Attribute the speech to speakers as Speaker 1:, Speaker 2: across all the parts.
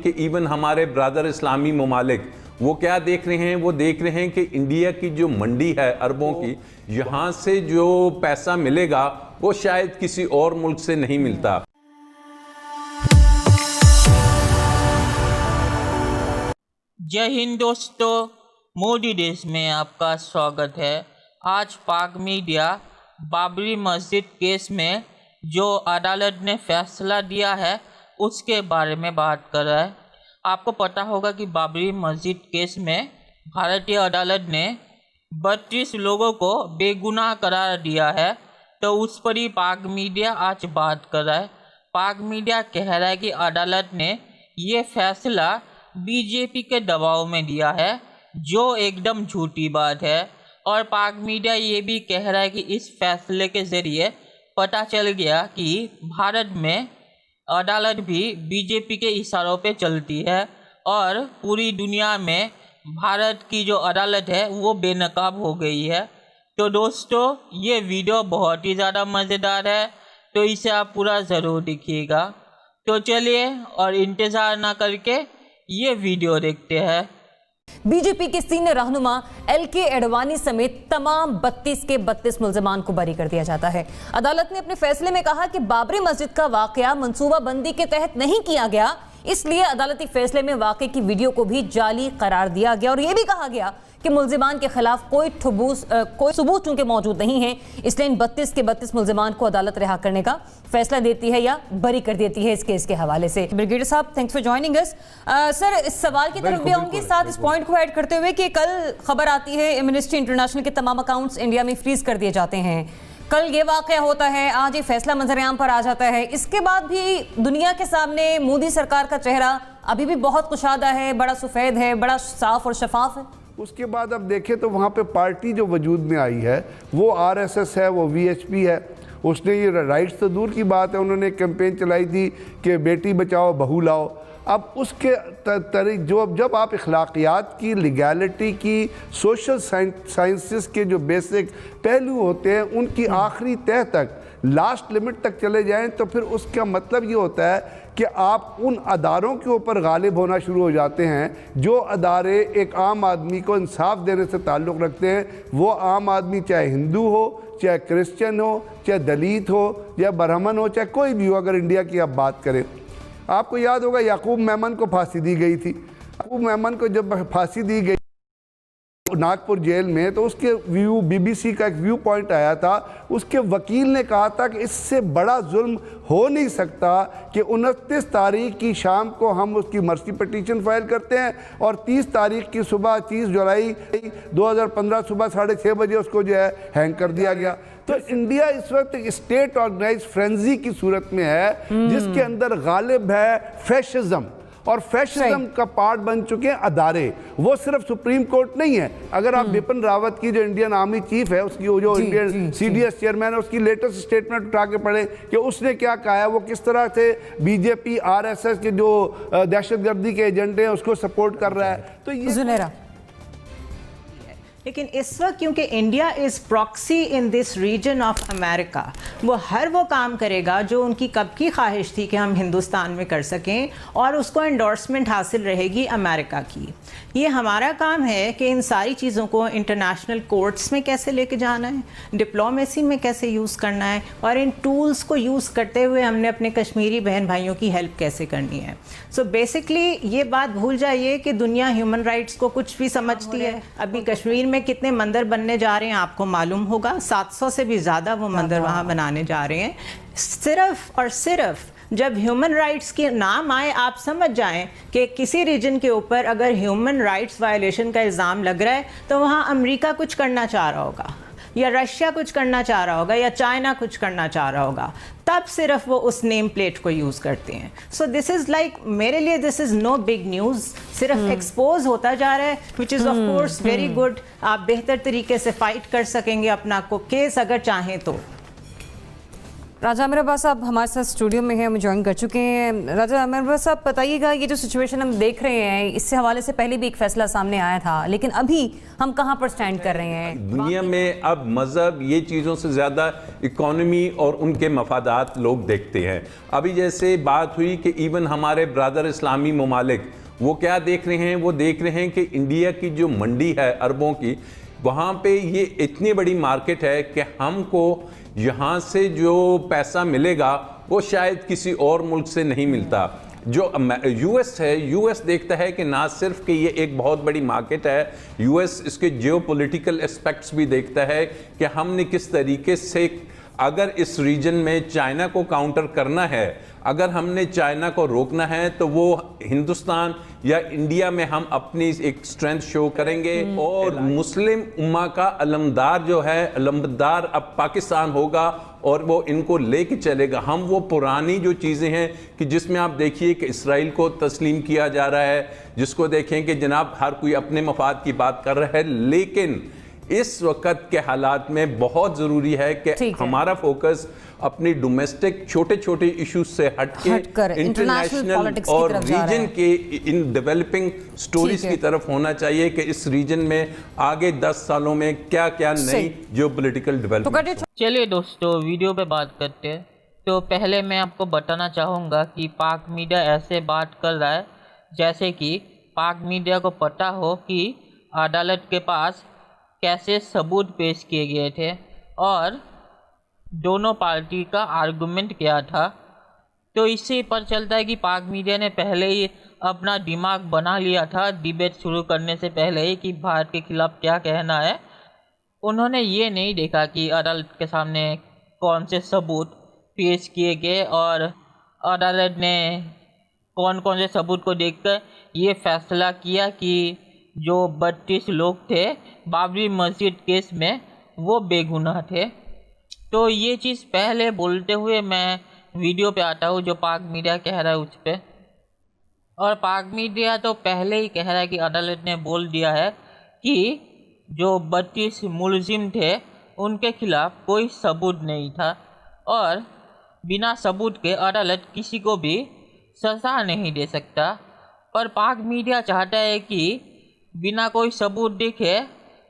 Speaker 1: कि इवन हमारे ब्रदर इस्लामी ममालिक वो क्या देख रहे हैं, वो देख रहे हैं कि इंडिया की जो मंडी है अरबों की, यहाँ से जो पैसा मिलेगा वो शायद किसी और मुल्क से नहीं मिलता।
Speaker 2: जय हिंद दोस्तों, मोदी देश में आपका स्वागत है। आज पाक मीडिया बाबरी मस्जिद केस में जो अदालत ने फैसला दिया है उसके बारे में बात कर रहा है। आपको पता होगा कि बाबरी मस्जिद केस में भारतीय अदालत ने 32 लोगों को बेगुनाह करार दिया है, तो उस पर ही पाक मीडिया आज बात कर रहा है। पाक मीडिया कह रहा है कि अदालत ने ये फैसला बीजेपी के दबाव में दिया है, जो एकदम झूठी बात है। और पाक मीडिया ये भी कह रहा है कि इस फैसले के ज़रिए पता चल गया कि भारत में अदालत भी बीजेपी के इशारों पे चलती है और पूरी दुनिया में भारत की जो अदालत है वो बेनकाब हो गई है। तो दोस्तों, ये वीडियो बहुत ही ज़्यादा मज़ेदार है, तो इसे आप पूरा ज़रूर देखिएगा। तो चलिए और इंतज़ार ना करके ये वीडियो देखते हैं।
Speaker 3: बीजेपी के सीनियर रहनुमा एल.के. एडवाणी समेत तमाम 32 के 32 मुल्जिमान को बरी कर दिया जाता है। अदालत ने अपने फैसले में कहा कि बाबरी मस्जिद का वाकया मनसूबाबंदी के तहत नहीं किया गया, इसलिए अदालती फैसले में वाकये की वीडियो को भी जाली करार दिया गया और यह भी कहा गया कि मुल्जिमान के खिलाफ कोई सबूत चूंकि मौजूद नहीं है, इसलिए इन 32 के 32 मुल्जिमान को अदालत रिहा करने का फैसला देती है या बरी कर देती है इस केस के हवाले से। ब्रिगेडियर साहब, thanks for joining us. Sir, इस सवाल की तरफ भी आऊंगी, साथ इस पॉइंट को ऐड करते हुए कि कल खबर आती है एमनेस्टी इंटरनेशनल के तमाम अकाउंट्स इंडिया में फ्रीज कर दिए जाते हैं। कल ये वाकया होता है, आज ये फैसला मंजर-ए-आम पर आ जाता है। इसके बाद भी दुनिया के सामने मोदी सरकार का चेहरा अभी भी बहुत कुशादा है, बड़ा सफ़ेद है, बड़ा साफ और शफाफ है।
Speaker 4: उसके बाद अब देखें तो वहाँ पे पार्टी जो वजूद में आई है वो आरएसएस है, वो वीएचपी है। उसने ये राइट्स तो दूर की बात है, उन्होंने एक कैंपेन चलाई थी कि बेटी बचाओ बहू लाओ। अब उसके जब आप अखलाकियात की, लीगैलिटी की, सोशल साइंसेस के जो बेसिक पहलू होते हैं उनकी आखिरी तह तक, लास्ट लिमिट तक चले जाएं, तो फिर उसका मतलब ये होता है कि आप उन अदारों के ऊपर गालिब होना शुरू हो जाते हैं जो अदारे एक आम आदमी को इंसाफ देने से ताल्लुक़ रखते हैं। वो आम आदमी चाहे हिंदू हो, चाहे क्रिश्चियन हो, चाहे दलित हो, या ब्राह्मण हो, चाहे कोई भी हो। अगर इंडिया की आप बात करें, आपको याद होगा याकूब मेमन को फांसी दी गई थी। याकूब मेमन को जब फांसी दी गई नागपुर जेल में, तो उसके बीबीसी का एक व्यू पॉइंट आया था। उसके वकील ने कहा था कि इससे बड़ा जुल्म हो नहीं सकता कि 29 तारीख की शाम को हम उसकी मर्सी पिटीशन फाइल करते हैं और 30 तारीख की सुबह 30 जुलाई 2015 सुबह 6:30 बजे उसको जो है हैंग कर दिया गया। तो इंडिया इस वक्त एक स्टेट ऑर्गेनाइज फ्रेंजी की सूरत में है, जिसके अंदर गालिब है फैशिज्म, और फैशिज्म का पार्ट बन चुके हैं अदारे। वो सिर्फ सुप्रीम कोर्ट नहीं है। अगर आप बिपिन रावत की, जो इंडियन आर्मी चीफ है, उसकी जो इंडियन सीडीएस चेयरमैन है, उसकी लेटेस्ट स्टेटमेंट उठा के पढ़े कि उसने क्या कहा है, वो किस तरह से बीजेपी आरएसएस के जो दहशतगर्दी के एजेंडे हैं उसको सपोर्ट कर रहा है। तो ये
Speaker 5: लेकिन इस वक्त क्योंकि India is proxy in this region of America, वो हर वो काम करेगा जो उनकी कब की ख्वाहिश थी कि हम हिंदुस्तान में कर सकें, और उसको एंडोर्समेंट हासिल रहेगी अमेरिका की। ये हमारा काम है कि इन सारी चीज़ों को इंटरनेशनल कोर्ट्स में कैसे लेके जाना है, डिप्लोमेसी में कैसे यूज़ करना है, और इन टूल्स को यूज़ करते हुए हमने अपने कश्मीरी बहन भाइयों की हेल्प कैसे करनी है। सो बेसिकली ये बात भूल जाइए कि दुनिया ह्यूमन राइट्स को कुछ भी समझती है। अभी कश्मीर में कितने मंदिर बनने जा रहे हैं आपको मालूम होगा, 700 से भी ज़्यादा वो मंदिर वहाँ बनाने जा रहे हैं। सिर्फ और सिर्फ जब ह्यूमन राइट्स के नाम आए, आप समझ जाएं कि किसी रीजन के ऊपर अगर ह्यूमन राइट्स वायलेशन का इल्ज़ाम लग रहा है तो वहाँ अमेरिका कुछ करना चाह रहा होगा, या रशिया कुछ करना चाह रहा होगा, या चाइना कुछ करना चाह रहा होगा, तब सिर्फ वो उस नेम प्लेट को यूज़ करते हैं। सो दिस इज़ लाइक, मेरे लिए this is no big news, सिर्फ एक्सपोज होता जा रहा है, which is of course very good. आप बेहतर तरीके से फाइट कर सकेंगे अपना को केस अगर चाहें तो।
Speaker 3: राजा अमीर अब्बास साहब हमारे साथ स्टूडियो में हैं, हम ज्वाइन कर चुके हैं। राजा अमीर अब्बास साहब बताइएगा, ये जो सिचुएशन हम देख रहे हैं इससे हवाले से पहले भी एक फैसला सामने आया था, लेकिन अभी हम कहाँ पर स्टैंड कर रहे हैं?
Speaker 1: दुनिया में अब मज़हब ये चीज़ों से ज़्यादा इकोनॉमी और उनके मफादात लोग देखते हैं। अभी जैसे बात हुई कि इवन हमारे ब्रदर इस्लामी ममालिक वो क्या देख रहे हैं, वो देख रहे हैं कि इंडिया की जो मंडी है अरबों की, वहाँ पे ये इतनी बड़ी मार्केट है कि हमको यहाँ से जो पैसा मिलेगा वो शायद किसी और मुल्क से नहीं मिलता। जो यूएस है, यूएस देखता है कि ना सिर्फ कि ये एक बहुत बड़ी मार्केट है, यूएस इसके जियोपॉलिटिकल एस्पेक्ट्स भी देखता है कि हमने किस तरीके से अगर इस रीजन में चाइना को काउंटर करना है, अगर हमने चाइना को रोकना है तो वो हिंदुस्तान या इंडिया में हम अपनी एक स्ट्रेंथ शो करेंगे। और मुस्लिम उम्मा का अलमदार जो है, अलमदार अब पाकिस्तान होगा और वो इनको लेके चलेगा। हम वो पुरानी जो चीज़ें हैं कि जिसमें आप देखिए कि इसराइल को तस्लीम किया जा रहा है, जिसको देखें कि जनाब हर कोई अपने मफाद की बात कर रहा है, लेकिन इस वक्त के हालात में बहुत ज़रूरी है कि हमारा फोकस अपनी डोमेस्टिक छोटे छोटे इश्यूज से हटकर इंटरनेशनल और रीजन के इन डेवलपिंग स्टोरीज की तरफ होना चाहिए कि इस रीजन में आगे 10 सालों में क्या क्या नई जियोपॉलिटिकल डेवलपमेंट।
Speaker 2: चलिए दोस्तों, वीडियो पे बात करते हैं। तो पहले मैं आपको बताना चाहूँगा कि पाक मीडिया ऐसे बात कर रहा है जैसे कि पाक मीडिया को पता हो कि अदालत के पास कैसे सबूत पेश किए गए थे और दोनों पार्टी का आर्गुमेंट क्या था। तो इससे पता चलता है कि पाक मीडिया ने पहले ही अपना दिमाग बना लिया था डिबेट शुरू करने से पहले ही कि भारत के खिलाफ क्या कहना है। उन्होंने ये नहीं देखा कि अदालत के सामने कौन से सबूत पेश किए गए और अदालत ने कौन कौन से सबूत को देखकर ये फैसला किया कि जो 32 लोग थे बाबरी मस्जिद केस में वो बेगुनाह थे। तो ये चीज़ पहले बोलते हुए मैं वीडियो पे आता हूँ जो पाक मीडिया कह रहा है उस पर। और पाक मीडिया तो पहले ही कह रहा है कि अदालत ने बोल दिया है कि जो 32 मुलजिम थे उनके खिलाफ कोई सबूत नहीं था और बिना सबूत के अदालत किसी को भी सज़ा नहीं दे सकता। पर पाक मीडिया चाहता है कि बिना कोई सबूत देखे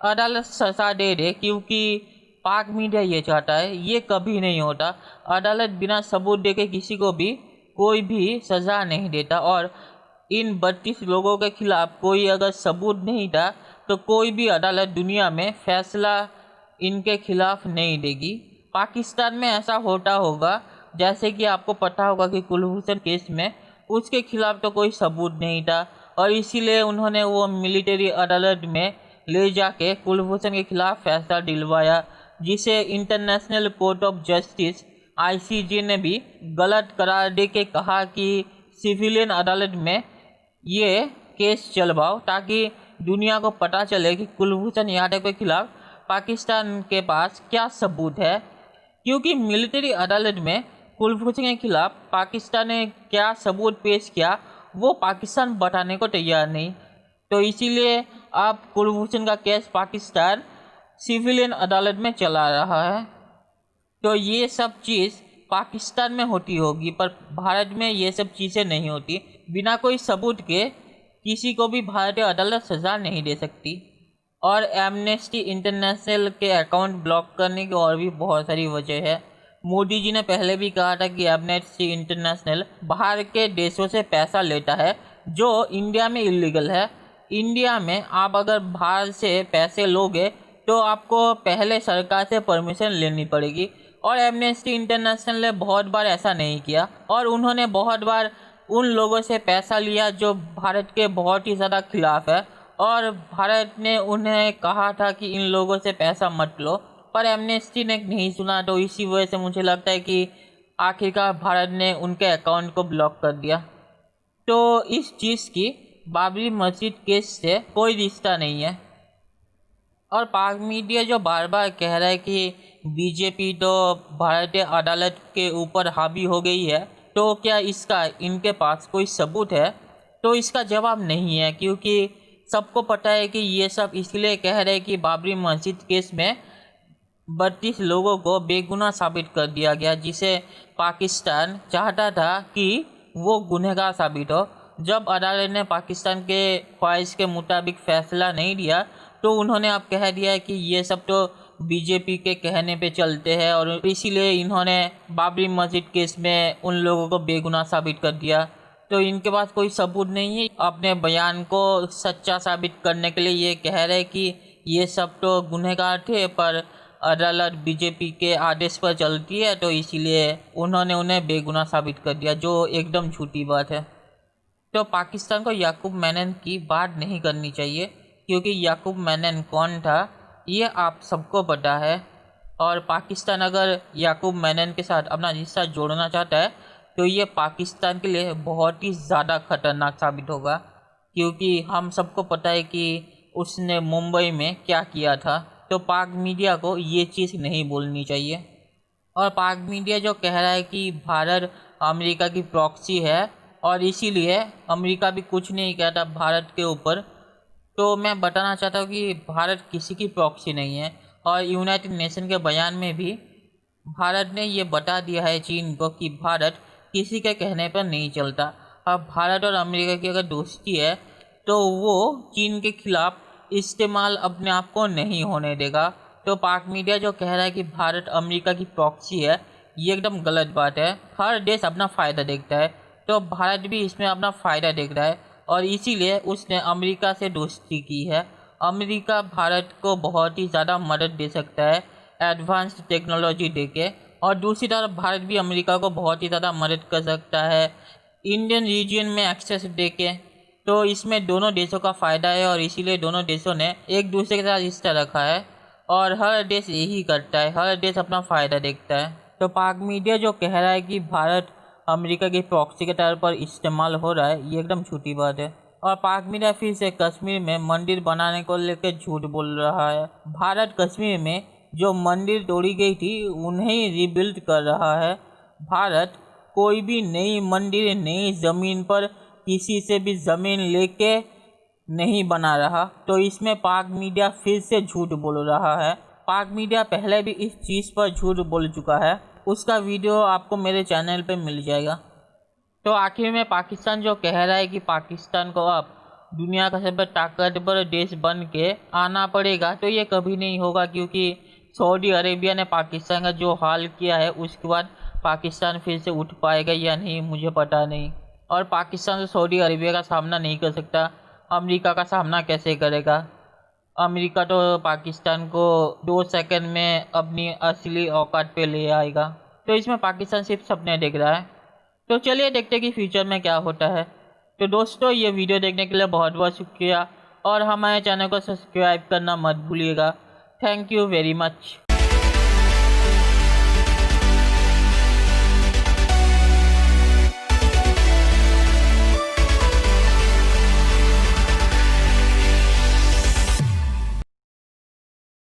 Speaker 2: अदालत सज़ा दे दे, क्योंकि पाक मीडिया ये चाहता है, ये कभी नहीं होता। अदालत बिना सबूत देके किसी को भी कोई भी सज़ा नहीं देता और इन 32 लोगों के खिलाफ कोई अगर सबूत नहीं था तो कोई भी अदालत दुनिया में फैसला इनके खिलाफ नहीं देगी। पाकिस्तान में ऐसा होता होगा, जैसे कि आपको पता होगा कि कुलभूषण केस में उसके खिलाफ तो कोई सबूत नहीं था और इसीलिए उन्होंने वो मिलिट्री अदालत में ले जाके कुलभूषण के खिलाफ फैसला दिलवाया, जिसे international court of justice ICJ ने भी गलत करार दे के कहा कि सिविलियन अदालत में ये केस चलवाओ ताकि दुनिया को पता चले कि कुलभूषण यादव के खिलाफ पाकिस्तान के पास क्या सबूत है। क्योंकि मिलिट्री अदालत में कुलभूषण के खिलाफ पाकिस्तान ने क्या सबूत पेश किया वो पाकिस्तान बताने को तैयार नहीं। तो इसीलिए अब कुलभूषण का केस पाकिस्तान सिविलियन अदालत में चला रहा है। तो ये सब चीज़ पाकिस्तान में होती होगी, पर भारत में ये सब चीज़ें नहीं होती। बिना कोई सबूत के किसी को भी भारतीय अदालत सज़ा नहीं दे सकती। और एमनेस्टी इंटरनेशनल के अकाउंट ब्लॉक करने की और भी बहुत सारी वजह है। मोदी जी ने पहले भी कहा था कि एमनेस्टी इंटरनेशनल बाहर के देशों से पैसा लेता है जो इंडिया में इलीगल है। इंडिया में आप अगर बाहर से पैसे लोगे तो आपको पहले सरकार से परमिशन लेनी पड़ेगी और एमनेस्टी इंटरनेशनल ने बहुत बार ऐसा नहीं किया और उन्होंने बहुत बार उन लोगों से पैसा लिया जो भारत के बहुत ही ज़्यादा खिलाफ है और भारत ने उन्हें कहा था कि इन लोगों से पैसा मत लो, पर एमनेस्टी ने नहीं सुना। तो इसी वजह से मुझे लगता है कि आखिरकार भारत ने उनके अकाउंट को ब्लॉक कर दिया। तो इस चीज़ की बाबरी मस्जिद केस से कोई रिश्ता नहीं है। और पाक मीडिया जो बार बार कह रहा है कि बीजेपी तो भारतीय अदालत के ऊपर हावी हो गई है, तो क्या इसका इनके पास कोई सबूत है? तो इसका जवाब नहीं है, क्योंकि सबको पता है कि ये सब इसलिए कह रहे हैं कि बाबरी मस्जिद केस में 32 लोगों को बेगुनाह साबित कर दिया गया, जिसे पाकिस्तान चाहता था कि वो गुनहगार साबित हो। जब अदालत ने पाकिस्तान के ख्वाहिश के मुताबिक फ़ैसला नहीं दिया तो उन्होंने अब कह दिया है कि ये सब तो बीजेपी के कहने पे चलते हैं, और इसीलिए इन्होंने बाबरी मस्जिद केस में उन लोगों को बेगुनाह साबित कर दिया। तो इनके पास कोई सबूत नहीं है, अपने बयान को सच्चा साबित करने के लिए ये कह रहे कि ये सब तो गुनहगार थे, पर अदालत बीजेपी के आदेश पर चलती है, तो इसीलिए उन्होंने उन्हें बेगुनाह साबित कर दिया, जो एकदम झूठी बात है। तो पाकिस्तान को याकूब मेनन की बात नहीं करनी चाहिए, क्योंकि याकूब मेनन कौन था ये आप सबको पता है, और पाकिस्तान अगर याकूब मेनन के साथ अपना रिश्ता जोड़ना चाहता है तो ये पाकिस्तान के लिए बहुत ही ज़्यादा खतरनाक साबित होगा, क्योंकि हम सबको पता है कि उसने मुंबई में क्या किया था। तो पाक मीडिया को ये चीज़ नहीं बोलनी चाहिए। और पाक मीडिया जो कह रहा है कि भारत अमेरिका की प्रॉक्सी है और इसीलिए अमेरिका भी कुछ नहीं कहता भारत के ऊपर, तो मैं बताना चाहता हूँ कि भारत किसी की प्रॉक्सी नहीं है। और यूनाइटेड नेशन के बयान में भी भारत ने ये बता दिया है चीन को कि भारत किसी के कहने पर नहीं चलता। अब भारत और अमेरिका की अगर दोस्ती है तो वो चीन के खिलाफ इस्तेमाल अपने आप को नहीं होने देगा। तो पाक मीडिया जो कह रहा है कि भारत अमेरिका की प्रॉक्सी है, ये एकदम गलत बात है। हर देश अपना फ़ायदा देखता है, तो भारत भी इसमें अपना फ़ायदा देख रहा है और इसीलिए उसने अमेरिका से दोस्ती की है। अमेरिका भारत को बहुत ही ज़्यादा मदद दे सकता है एडवांस्ड टेक्नोलॉजी देके, और दूसरी तरफ भारत भी अमेरिका को बहुत ही ज़्यादा मदद कर सकता है इंडियन रीजन में एक्सेस देके। तो इसमें दोनों देशों का फ़ायदा है और इसीलिए दोनों देशों ने एक दूसरे के साथ रिश्ता रखा है, और हर देश यही करता है, हर देश अपना फ़ायदा देखता है। तो पाक मीडिया जो कह रहा है कि भारत अमेरिका की प्रॉक्सी के तौर पर इस्तेमाल हो रहा है, ये एकदम झूठी बात है। और पाक मीडिया फिर से कश्मीर में मंदिर बनाने को लेकर झूठ बोल रहा है। भारत कश्मीर में जो मंदिर तोड़ी गई थी उन्हें रिबिल्ड कर रहा है। भारत कोई भी नई मंदिर नई ज़मीन पर किसी से भी ज़मीन लेके नहीं बना रहा, तो इसमें पाक मीडिया फिर से झूठ बोल रहा है। पाक मीडिया पहले भी इस चीज़ पर झूठ बोल चुका है, उसका वीडियो आपको मेरे चैनल पे मिल जाएगा। तो आखिर में पाकिस्तान जो कह रहा है कि पाकिस्तान को अब दुनिया का सबसे ताकतवर देश बन के आना पड़ेगा, तो ये कभी नहीं होगा, क्योंकि सऊदी अरेबिया ने पाकिस्तान का जो हाल किया है उसके बाद पाकिस्तान फिर से उठ पाएगा या नहीं मुझे पता नहीं। और पाकिस्तान तो सऊदी अरेबिया का सामना नहीं कर सकता, अमेरिका का सामना कैसे करेगा? अमेरिका तो पाकिस्तान को 2 सेकंड में अपनी असली औकात पे ले आएगा। तो इसमें पाकिस्तान सिर्फ सपने देख रहा है। तो चलिए देखते हैं कि फ्यूचर में क्या होता है। तो दोस्तों, ये वीडियो देखने के लिए बहुत बहुत शुक्रिया, और हमारे चैनल को सब्सक्राइब करना मत भूलिएगा। Thank you very much.